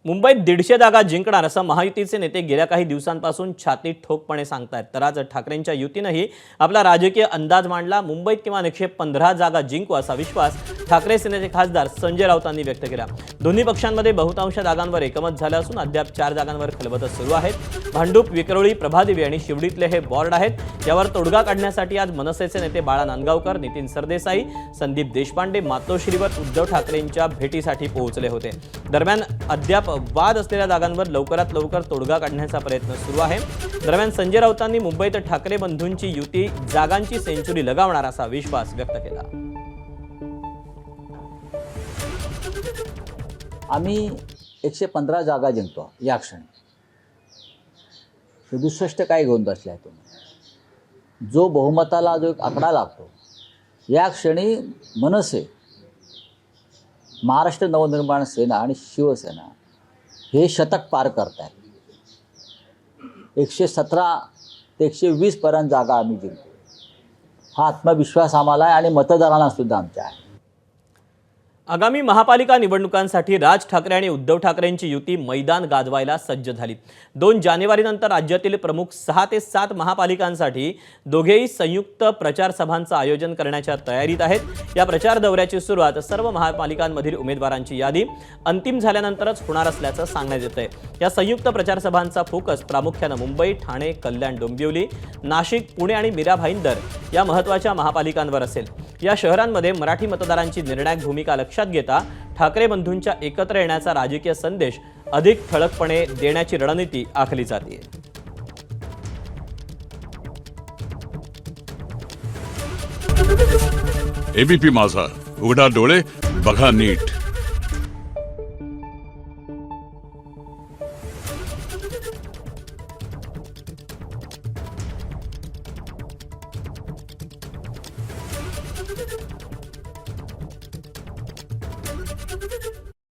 मुंबईत 150 जागा जिंकणार असं महायुतीचे नेते गेल्या काही दिवसांपासून छातीत ठोकपणे सांगतायत। तर आज ठाकरेंच्या युतीनेही आपला राजकीय अंदाज मांडला। मुंबईत किमान 115 जागा जिंकू असा विश्वास ठाकरे सेनेचे खासदार संजय राऊतांनी व्यक्त केला। दोन्ही पक्षांमध्ये बहुतांश जागांवर एकमत झालं असून अद्याप 4 जागांवर खलबतं सुरू आहेत। भांडूप, विक्रोळी, प्रभादेवी आणि शिवडीतले हे बॉर्ड आहेत। यावर तोडगा काढण्यासाठी आज मनसेचे नेते बाळा नांदगावकर, नितीन सरदेसाई, संदीप देशपांडे मातोश्रीवर उद्धव ठाकरेंच्या भेटीसाठी पोहोचले होते। दरम्यान अद्याप वाद असलेल्या जागांवर लवकरात लवकर तोडगा काढण्याचा प्रयत्न सुरू आहे। दरम्यान संजय राऊतांनी मुंबईत ठाकरे बंधूंची युती जागांची सेंचुरी लगावणार असा विश्वास व्यक्त केला। आम्ही 115 जागा जिंकतो या क्षणी। 67 काय घेऊन बसलाय तुम्ही? जो बहुमताला जो एक आकडा लागतो या क्षणी मनसे, महाराष्ट्र नवनिर्माण सेना आणि शिवसेना हे शतक पार करतात। 117 ते 120 पर्यंत जागा आम्ही जिंकतो। हा आत्मविश्वास आम्हाला आहे आणि मतदारांना सुद्धा आमच्या आहे। आगामी महापालिका निवडणुकांसाठी राज ठाकरे आणि उद्धव ठाकरेंची युती मैदान गाजवायला सज्ज झाली। 2 जानेवारीनंतर राज्यातील प्रमुख 6 ते 7 महापालिकांसाठी दोघेही संयुक्त प्रचार सभांचं आयोजन करण्याच्या तयारीत आहेत। या प्रचार दौऱ्याची सुरुवात सर्व महापालिकांमधील उमेदवारांची यादी अंतिम झाल्यानंतरच होणार असल्याचं सांगण्यात येतंय। या संयुक्त प्रचार सभांचा फोकस प्रामुख्याने मुंबई, ठाणे, कल्याण, डोंबिवली, नाशिक, पुणे आणि मीरा भाईंदर या महत्त्वाच्या महापालिकांवर असेल। या शहरांमध्ये मराठी मतदारांची निर्णायक भूमिका लक्षात घेता ठाकरे बंधूंच्या एकत्र येण्याचा राजकीय संदेश अधिक ठळकपणे देण्याची रणनीती आखली जाते। एबीपी माझा, उघडा डोळे बघा नीट।